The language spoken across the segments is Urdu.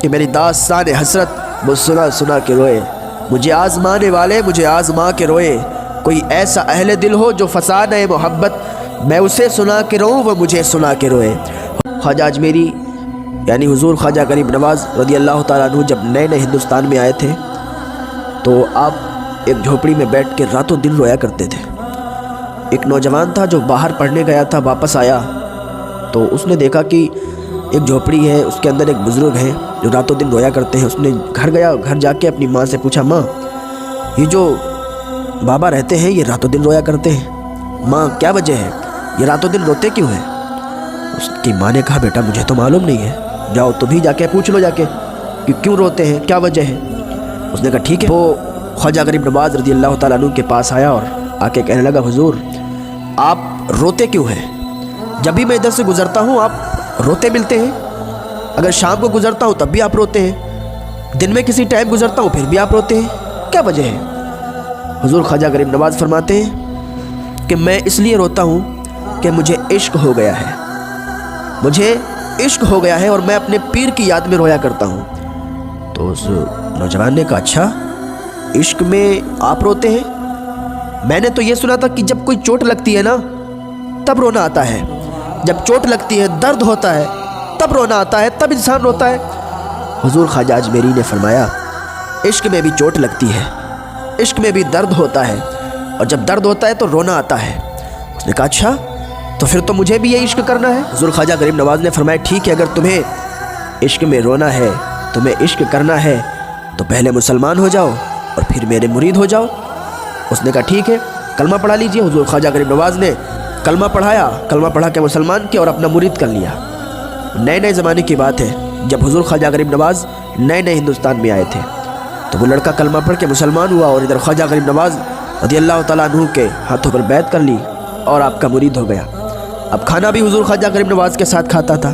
کہ میری داستان حسرت وہ سنا سنا کے روئے، مجھے آزمانے والے مجھے آزما کے روئے، کوئی ایسا اہل دل ہو جو فسانہ محبت میں اسے سنا کے روؤں وہ مجھے سنا کے روئے۔ خواجہ اجمیری یعنی حضور خواجہ غریب نواز رضی اللہ تعالیٰ عنہ جب نئے نئے ہندوستان میں آئے تھے تو آپ ایک جھوپڑی میں بیٹھ کے راتوں دن رویا کرتے تھے۔ ایک نوجوان تھا جو باہر پڑھنے گیا تھا، واپس آیا تو اس نے دیکھا کہ ایک جھوپڑی ہے، اس کے اندر ایک بزرگ ہیں جو راتوں دن رویا کرتے ہیں۔ اس نے گھر گیا، گھر جا کے اپنی ماں سے پوچھا، ماں یہ جو بابا رہتے ہیں یہ راتوں دن رویا کرتے ہیں، ماں کیا وجہ ہے، یہ راتوں دن روتے کیوں ہیں؟ اس کی ماں نے کہا، بیٹا مجھے تو معلوم نہیں ہے، جاؤ تم ہی جا کے پوچھ لو جا کے کہ کیوں روتے ہیں، کیا وجہ ہے۔ اس نے کہا ٹھیک ہے۔ وہ خواجہ غریب نواز رضی اللہ تعالیٰ عنہ کے پاس آیا اور آ کے کہنے لگا، حضور آپ روتے کیوں ہیں؟ جب بھی میں ادھر سے گزرتا ہوں آپ روتے ملتے ہیں، اگر شام کو گزرتا ہوں تب بھی آپ روتے ہیں، دن میں کسی ٹائم گزرتا ہوں پھر بھی آپ روتے ہیں، کیا وجہ ہے؟ حضور خواجہ غریب نواز فرماتے ہیں کہ میں اس لیے روتا ہوں کہ مجھے عشق ہو گیا ہے، مجھے عشق ہو گیا ہے اور میں اپنے پیر کی یاد میں رویا کرتا ہوں۔ تو اس نوجوان نے کہا، اچھا عشق میں آپ روتے ہیں؟ میں نے تو یہ سنا تھا کہ جب کوئی چوٹ لگتی ہے نا تب رونا آتا ہے، جب چوٹ لگتی ہے درد ہوتا ہے تب رونا آتا ہے، تب انسان روتا ہے۔ حضور خواجہ اجمیری نے فرمایا، عشق میں بھی چوٹ لگتی ہے، عشق میں بھی درد ہوتا ہے، اور جب درد ہوتا ہے تو رونا آتا ہے۔ اس نے کہا اچھا تو پھر تو مجھے بھی یہ عشق کرنا ہے۔ حضور خواجہ غریب نواز نے فرمایا، ٹھیک ہے، اگر تمہیں عشق میں رونا ہے، تمہیں عشق کرنا ہے تو پہلے مسلمان ہو جاؤ اور پھر میرے مرید ہو جاؤ۔ اس نے کہا ٹھیک ہے، کلمہ پڑھا لیجئے۔ حضور خواجہ غریب نواز نے کلمہ پڑھایا، کلمہ پڑھا کے مسلمان کیا اور اپنا مرید کر لیا۔ نئے نئے زمانے کی بات ہے، جب حضور خواجہ غریب نواز نئے نئے ہندوستان میں آئے تھے تو وہ لڑکا کلمہ پڑھ کے مسلمان ہوا اور ادھر خواجہ غریب نواز رضی اللہ تعالیٰ عنہ کے ہاتھوں پر بیعت کر لی اور آپ کا مرید ہو گیا۔ اب کھانا بھی حضور خواجہ غریب نواز کے ساتھ کھاتا تھا،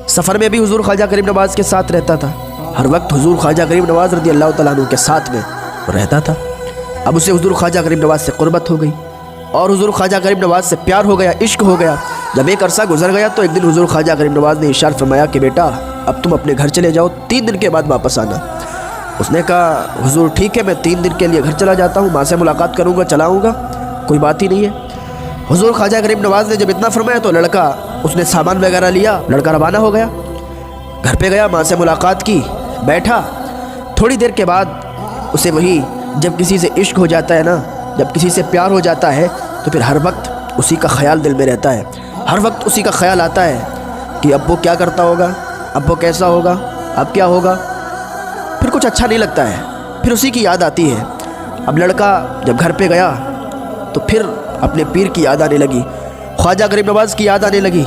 سفر میں بھی حضور خواجہ غریب نواز کے ساتھ رہتا تھا، ہر وقت حضور خواجہ غریب نواز رضی اللہ تعالیٰ عنہ کے ساتھ میں رہتا تھا۔ اب اسے حضور خواجہ غریب نواز سے قربت ہو گئی اور حضور خواجہ غریب نواز سے پیار ہو گیا، عشق ہو گیا۔ جب ایک عرصہ گزر گیا تو ایک دن حضور خواجہ غریب نواز نے ارشاد فرمایا کہ بیٹا اب تم اپنے گھر چلے جاؤ، 3 دن کے بعد واپس آنا۔ اس نے کہا حضور ٹھیک ہے، میں 3 دن کے لیے گھر چلا جاتا ہوں، ماں سے ملاقات کروں گا، چلاؤں گا، کوئی بات ہی نہیں ہے۔ حضور خواجہ غریب نواز نے جب اتنا فرمایا تو لڑکا اس نے سامان وغیرہ لیا، لڑکا روانہ ہو گیا، گھر پہ گیا، ماں سے ملاقات کی، بیٹھا۔ تھوڑی دیر کے بعد اسے وہی جب کسی سے عشق ہو جاتا ہے نا، جب کسی سے پیار ہو جاتا ہے تو پھر ہر وقت اسی کا خیال دل میں رہتا ہے، ہر وقت اسی کا خیال آتا ہے کہ اب وہ کیا کرتا ہوگا، اب وہ کیسا ہوگا، اب کیا ہوگا، پھر کچھ اچھا نہیں لگتا ہے، پھر اسی کی یاد آتی ہے۔ اب لڑکا جب گھر پہ گیا تو پھر اپنے پیر کی یاد آنے لگی، خواجہ غریب نواز کی یاد آنے لگی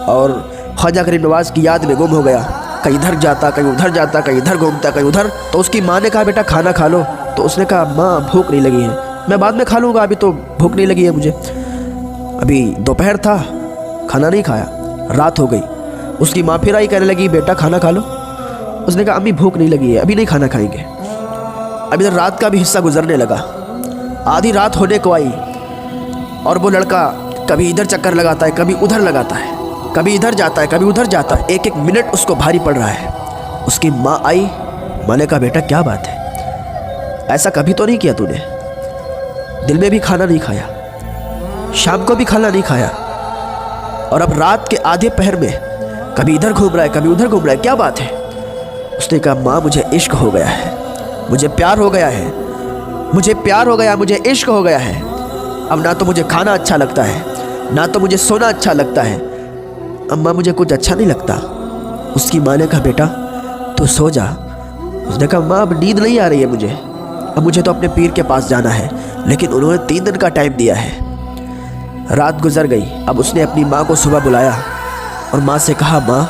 اور خواجہ غریب نواز کی یاد میں گم ہو گیا، کہیں ادھر جاتا کہیں ادھر جاتا، کہیں ادھر گھومتا کہیں ادھر۔ تو اس کی ماں نے کہا بیٹا کھانا کھا لو، تو اس نے کہا ماں بھوک نہیں لگی ہے، میں بعد میں کھا لوں گا، ابھی تو بھوک نہیں لگی ہے مجھے، ابھی دوپہر تھا کھانا نہیں کھایا، رات ہو گئی۔ اس کی ماں پھر آئی کہنے لگی بیٹا کھانا کھا لو۔ اس نے کہا امی بھوک نہیں لگی ہے، ابھی نہیں کھانا کھائیں گے۔ اب ادھر رات کا بھی حصہ گزرنے لگا، آدھی رات ہونے کو آئی اور وہ لڑکا کبھی ادھر چکر لگاتا ہے کبھی ادھر لگاتا ہے، کبھی ادھر جاتا ہے کبھی ادھر جاتا ہے، ایک ایک منٹ اس کو بھاری پڑ رہا ہے۔ اس کی ماں آئی، ماں نے کہا بیٹا کیا بات ہے، ایسا کبھی تو نہیں کیا تو نے، دل میں بھی کھانا نہیں کھایا، شام کو بھی کھانا نہیں کھایا، اور اب رات کے آدھے پہر میں کبھی ادھر گھوم رہا ہے کبھی ادھر گھوم رہا ہے، کیا بات ہے؟ اس نے کہا ماں مجھے عشق ہو گیا ہے، مجھے پیار ہو گیا ہے، مجھے پیار ہو گیا، مجھے عشق ہو گیا ہے، اب نہ تو مجھے کھانا اچھا لگتا ہے نہ تو مجھے سونا اچھا لگتا ہے، اماں مجھے کچھ اچھا نہیں لگتا۔ اس کی ماں نے کہا بیٹا تو سو جا۔ اس نے کہا ماں اب نیند نہیں آ رہی ہے مجھے، اب مجھے تو اپنے پیر کے پاس جانا ہے، لیکن انہوں نے 3 دن کا ٹائم دیا ہے۔ رات گزر گئی، اب اس نے اپنی ماں کو صبح بلایا اور ماں سے کہا ماں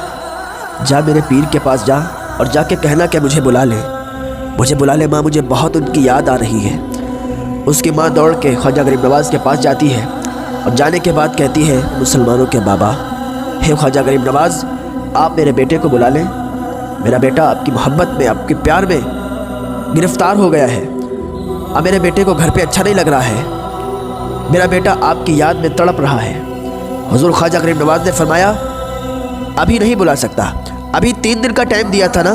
جا میرے پیر کے پاس جا اور جا کے کہنا کہ مجھے بلا لے، مجھے بلا لے ماں، مجھے بہت ان کی یاد آ رہی ہے۔ اس کی ماں دوڑ کے خواجہ غریب نواز کے پاس جاتی ہے اور جانے کے بعد کہتی ہے مسلمانوں کے بابا، ہے خواجہ غریب نواز آپ میرے بیٹے کو بلا لیں، میرا بیٹا آپ کی محبت میں آپ کے پیار میں گرفتار ہو گیا ہے، اب میرے بیٹے کو گھر پہ اچھا نہیں لگ رہا ہے، میرا بیٹا آپ کی یاد میں تڑپ رہا ہے۔ حضور خواجہ غریب نواز نے فرمایا ابھی نہیں بلا سکتا، ابھی 3 دن کا ٹائم دیا تھا نا،